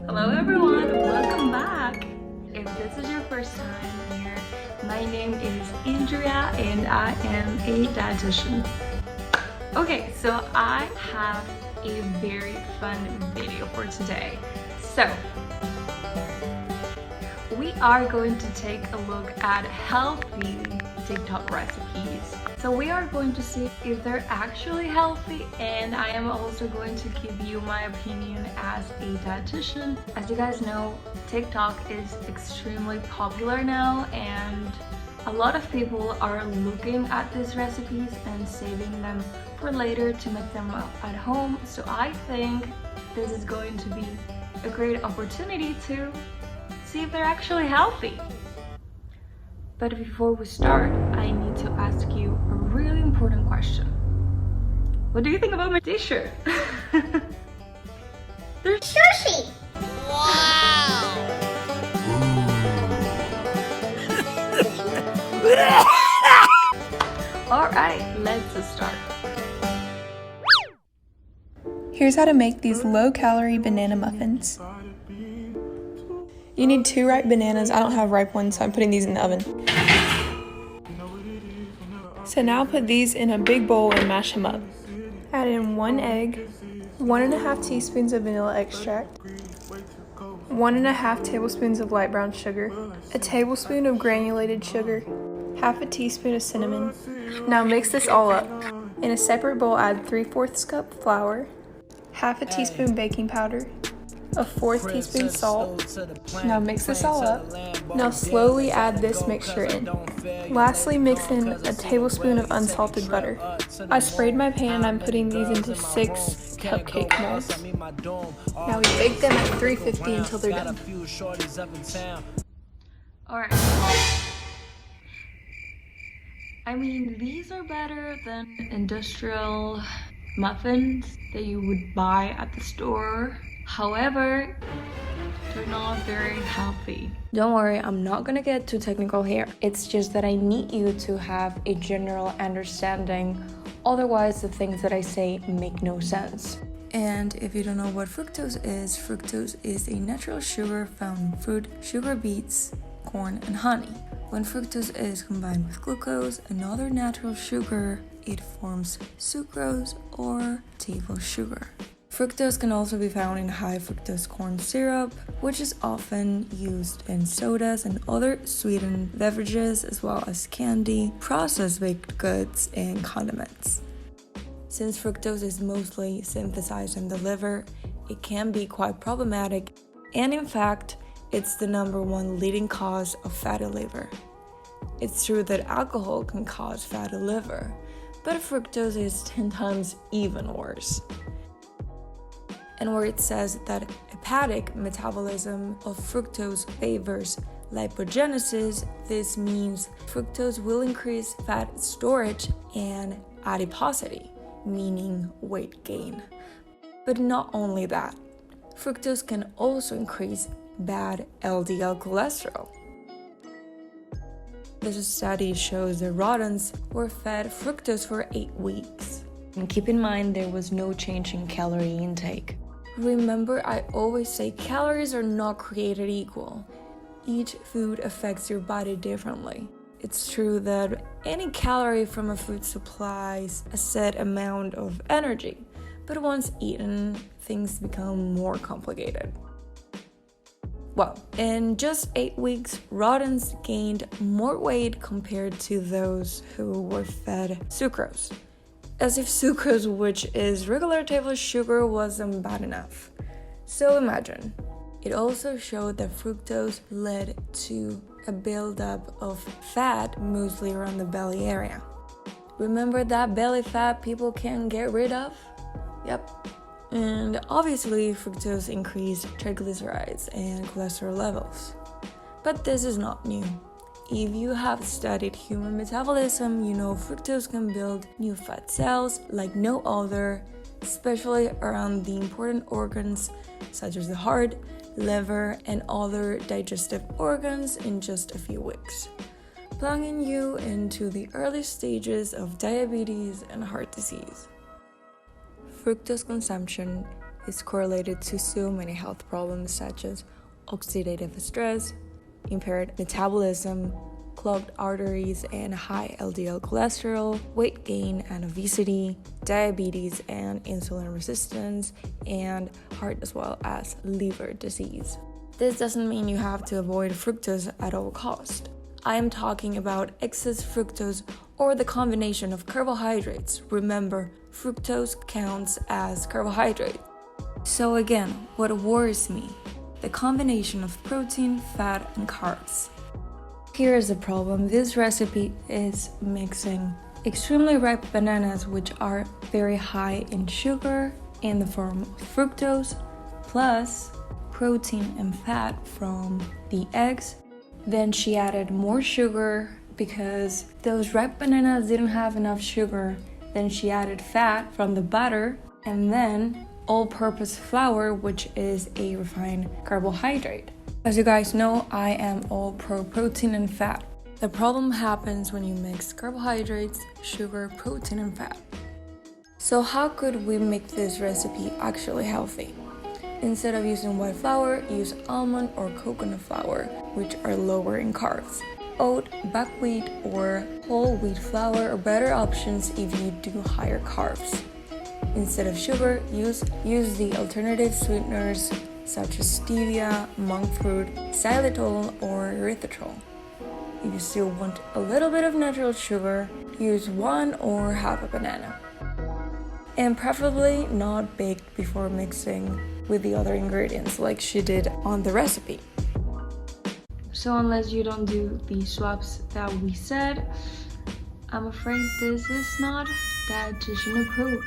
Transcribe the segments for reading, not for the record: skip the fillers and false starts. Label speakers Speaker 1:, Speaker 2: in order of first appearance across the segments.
Speaker 1: Hello everyone, welcome back. If this is your first time here, my name is Andrea and I am a dietitian. Okay, so I have a very fun video for today. So, we are going to take a look at healthy TikTok recipes. So we are going to see if they're actually healthy, and I am also going to give you my opinion as a dietitian. As you guys know, TikTok is extremely popular now, and a lot of people are looking at these recipes and saving them for later to make them at home. So I think this is going to be a great opportunity to see if they're actually healthy. But before we start, I need to ask you a really important question. What do you think about my t-shirt? There's
Speaker 2: sushi!
Speaker 1: Wow! Alright, let's start.
Speaker 3: Here's how to make these low-calorie banana muffins. You need 2 ripe bananas. I don't have ripe ones, so I'm putting these in the oven. So now put these in a big bowl and mash them up. Add in 1 egg, 1.5 teaspoons of vanilla extract, 1.5 tablespoons of light brown sugar, a tablespoon of granulated sugar, half a teaspoon of cinnamon. Now mix this all up. In a separate bowl, add 3/4 cup flour, half a teaspoon baking powder, a 1/4 teaspoon salt. Now mix this all up. Now slowly add this mixture in. Lastly, mix in a tablespoon of unsalted butter. I sprayed my pan and I'm putting these into 6 cupcake molds. Now we bake them at 350 until they're done.
Speaker 1: Alright. I mean, these are better than industrial muffins that you would buy at the store. However, they're not very healthy. Don't worry, I'm not gonna get too technical here. It's just that I need you to have a general understanding. Otherwise, the things that I say make no sense. And if you don't know what fructose is a natural sugar found in fruit, sugar beets, corn, and honey. When fructose is combined with glucose, another natural sugar, it forms sucrose or table sugar. Fructose can also be found in high fructose corn syrup, which is often used in sodas and other sweetened beverages, as well as candy, processed baked goods, and condiments. Since fructose is mostly synthesized in the liver, it can be quite problematic, and in fact, it's the #1 leading cause of fatty liver. It's true that alcohol can cause fatty liver, but fructose is 10 times even worse. And where it says that hepatic metabolism of fructose favors lipogenesis, this means fructose will increase fat storage and adiposity, meaning weight gain. But not only that, fructose can also increase bad LDL cholesterol. This study shows that rodents were fed fructose for 8 weeks. And keep in mind, there was no change in calorie intake. Remember, I always say calories are not created equal. Each food affects your body differently. It's true that any calorie from a food supplies a set amount of energy, but once eaten, things become more complicated. Well, in just 8 weeks, rodents gained more weight compared to those who were fed sucrose. As if sucrose, which is regular table sugar, wasn't bad enough. So imagine. It also showed that fructose led to a buildup of fat, mostly around the belly area. Remember that belly fat people can't get rid of? Yep. And obviously, fructose increased triglycerides and cholesterol levels. But this is not new. If you have studied human metabolism, you know fructose can build new fat cells like no other, especially around the important organs such as the heart, liver, and other digestive organs in just a few weeks, plunging you into the early stages of diabetes and heart disease. Fructose consumption is correlated to so many health problems such as oxidative stress, impaired metabolism, clogged arteries and high LDL cholesterol, weight gain and obesity, diabetes and insulin resistance, and heart as well as liver disease. This doesn't mean you have to avoid fructose at all costs. I am talking about excess fructose or the combination of carbohydrates. Remember, fructose counts as carbohydrate. So again, what worries me? The combination of protein, fat, and carbs. Here is the problem. This recipe is mixing extremely ripe bananas, which are very high in sugar in the form of fructose, plus protein and fat from the eggs. Then she added more sugar because those ripe bananas didn't have enough sugar. Then she added fat from the butter, and then all-purpose flour, which is a refined carbohydrate. As you guys know, I am all pro protein and fat. The problem happens when you mix carbohydrates, sugar, protein, and fat. So how could we make this recipe actually healthy? Instead of using white flour, use almond or coconut flour, which are lower in carbs. Oat, buckwheat, or whole wheat flour are better options if you do higher carbs. Instead of sugar, use the alternative sweeteners such as stevia, monk fruit, xylitol, or erythritol. If you still want a little bit of natural sugar, use 1 or half a banana. And preferably not baked before mixing with the other ingredients like she did on the recipe. So unless you don't do the swaps that we said, I'm afraid this is not dietitian approved.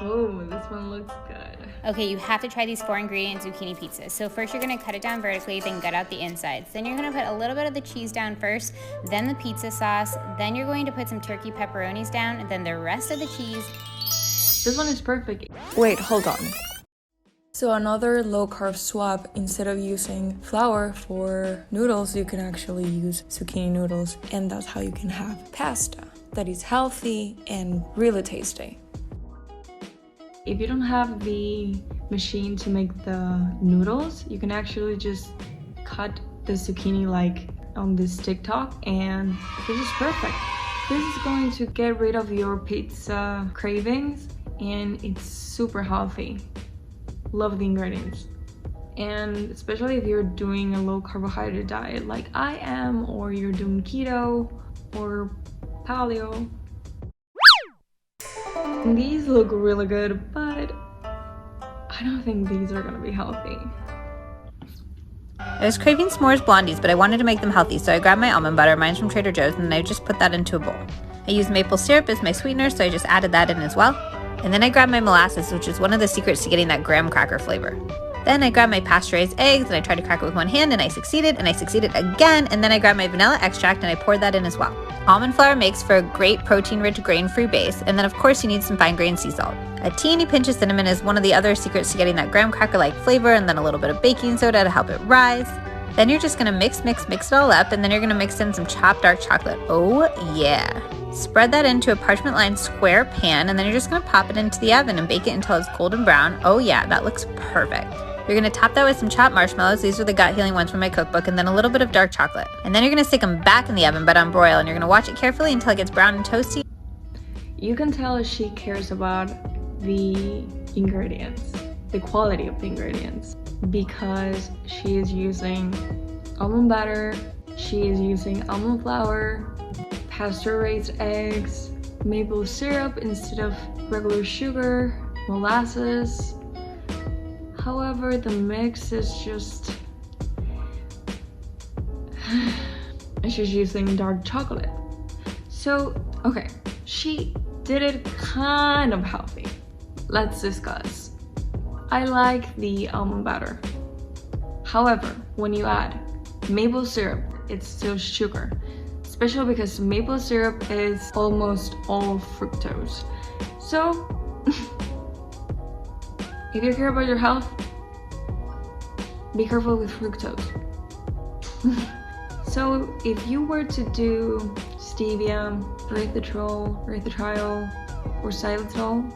Speaker 1: Oh, this one looks good.
Speaker 2: Okay, you have to try these 4-ingredient zucchini pizzas. So first you're gonna cut it down vertically, then gut out the insides. Then you're gonna put a little bit of the cheese down first, then the pizza sauce, then you're going to put some turkey pepperonis down, and then the rest of the cheese.
Speaker 1: This one is perfect. Wait, hold on. So another low-carb swap, instead of using flour for noodles, you can actually use zucchini noodles, and that's how you can have pasta that is healthy and really tasty. If you don't have the machine to make the noodles, you can actually just cut the zucchini like on this TikTok, and this is perfect. This is going to get rid of your pizza cravings, and it's super healthy. Love the ingredients. And especially if you're doing a low carbohydrate diet like I am, or you're doing keto or paleo. These look really good, but I don't think these are gonna be healthy.
Speaker 2: I was craving Smores Blondies, but I wanted to make them healthy, so I grabbed my almond butter, mine's from Trader Joe's, and then I just put that into a bowl. I used maple syrup as my sweetener, so I just added that in as well. And then I grabbed my molasses, which is one of the secrets to getting that graham cracker flavor. Then I grabbed my pasteurized eggs, and I tried to crack it with one hand, and I succeeded again, and then I grabbed my vanilla extract, and I poured that in as well. Almond flour makes for a great protein-rich, grain-free base, and then of course you need some fine-grained sea salt. A teeny pinch of cinnamon is one of the other secrets to getting that graham cracker-like flavor, and then a little bit of baking soda to help it rise. Then you're just gonna mix it all up, and then you're gonna mix in some chopped dark chocolate. Oh yeah. Spread that into a parchment-lined square pan, and then you're just gonna pop it into the oven and bake it until it's golden brown. Oh yeah, that looks perfect. You're gonna top that with some chopped marshmallows. These are the gut healing ones from my cookbook, and then a little bit of dark chocolate. And then you're gonna stick them back in the oven, but on broil, and you're gonna watch it carefully until it gets brown and toasty.
Speaker 1: You can tell she cares about the ingredients, the quality of the ingredients, because she is using almond butter, she is using almond flour, pasteurized eggs, maple syrup instead of regular sugar, molasses. However, the mix is just... she's using dark chocolate. So, okay, she did it kind of healthy. Let's discuss. I like the almond butter. However, when you add maple syrup, it's still sugar. Especially because maple syrup is almost all fructose. So, if you care about your health, be careful with fructose. So if you were to do stevia, erythritol, or xylitol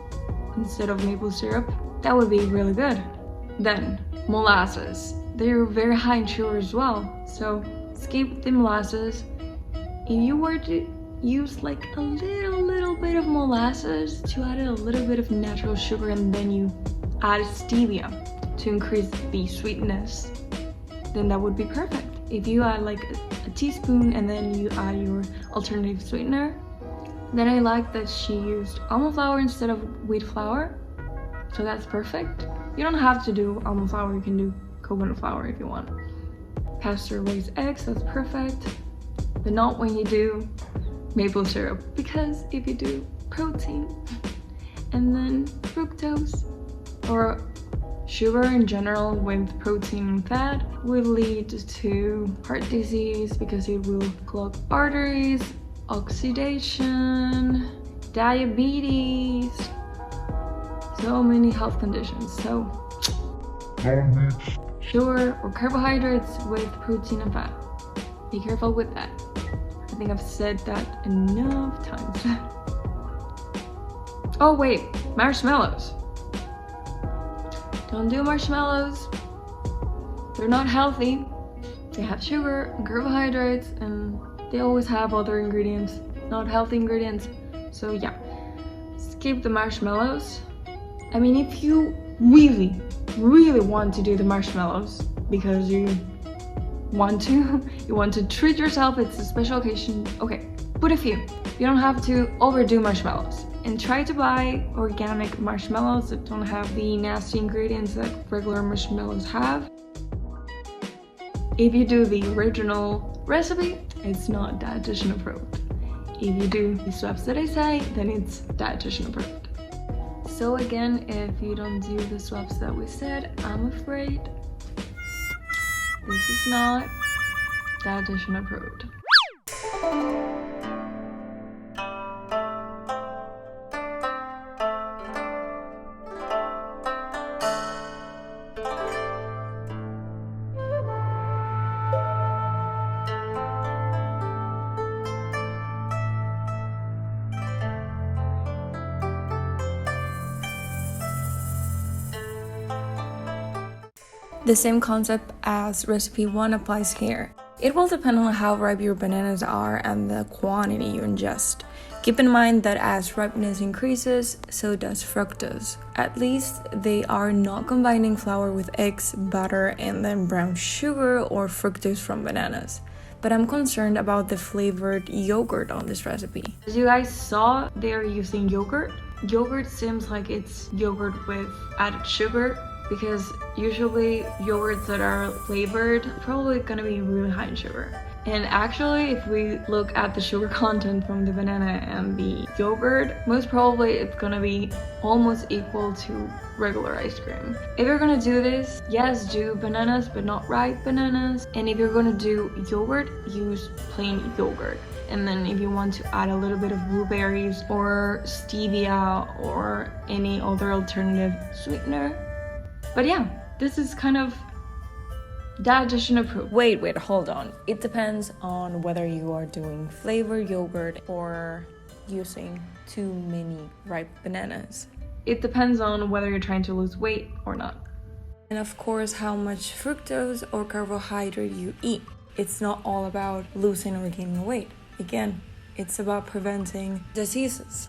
Speaker 1: instead of maple syrup, that would be really good. Then molasses, they're very high in sugar as well, so skip the molasses. If you were to use like a little bit of molasses to add a little bit of natural sugar, and then you add stevia to increase the sweetness, then that would be perfect. If you add like a teaspoon and then you add your alternative sweetener, then I like that she used almond flour instead of wheat flour, so that's perfect. You don't have to do almond flour, you can do coconut flour if you want. Pasture-raised eggs, that's perfect, but not when you do maple syrup, because if you do protein and then fructose or sugar in general with protein and fat will lead to heart disease, because it will clog arteries, oxidation, diabetes, so many health conditions. So sugar or carbohydrates with protein and fat, be careful with that. I think I've said that enough times. Oh wait, marshmallows. Don't do marshmallows. They're not healthy. They have sugar and carbohydrates, and they always have other ingredients, not healthy ingredients. So yeah, skip the marshmallows. I mean, if you really want to do the marshmallows because you want to treat yourself, it's a special occasion, okay, put a few. You don't have to overdo marshmallows. And try to buy organic marshmallows that don't have the nasty ingredients that regular marshmallows have. If you do the original recipe, it's not dietitian approved. If you do the swaps that I say, then it's dietitian approved. So again, if you don't do the swaps that we said, I'm afraid this is not dietitian approved. The same concept as recipe 1 applies here. It will depend on how ripe your bananas are and the quantity you ingest. Keep in mind that as ripeness increases, so does fructose. At least they are not combining flour with eggs, butter, and then brown sugar or fructose from bananas. But I'm concerned about the flavored yogurt on this recipe. As you guys saw, they're using yogurt. Yogurt seems like it's yogurt with added sugar, because usually yogurts that are flavored are probably gonna be really high in sugar. And actually, if we look at the sugar content from the banana and the yogurt, most probably it's gonna be almost equal to regular ice cream. If you're gonna do this, yes, do bananas, but not ripe bananas. And if you're gonna do yogurt, use plain yogurt. And then if you want to add a little bit of blueberries or stevia or any other alternative sweetener. But yeah, this is kind of dietitian approved. Wait, hold on. It depends on whether you are doing flavored yogurt or using too many ripe bananas. It depends on whether you're trying to lose weight or not. And of course, how much fructose or carbohydrate you eat. It's not all about losing or gaining weight. Again, it's about preventing diseases.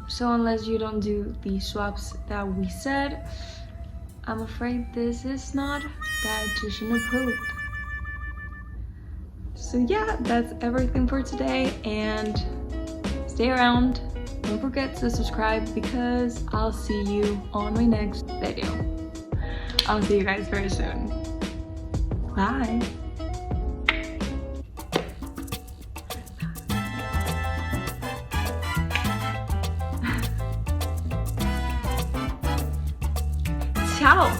Speaker 1: So unless you don't do the swaps that we said, I'm afraid this is not dietitian approved. So yeah, that's everything for today, and stay around. Don't forget to subscribe, because I'll see you on my next video. I'll see you guys very soon. Bye. Ciao.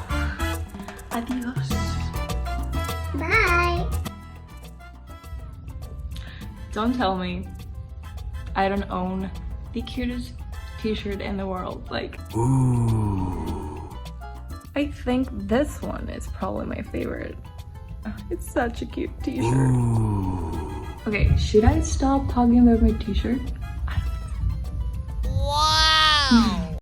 Speaker 1: Adios.
Speaker 4: Bye.
Speaker 1: Don't tell me I don't own the cutest t-shirt in the world. Like, ooh. I think this one is probably my favorite. It's such a cute t-shirt. Ooh. Okay, should I stop talking about my t-shirt?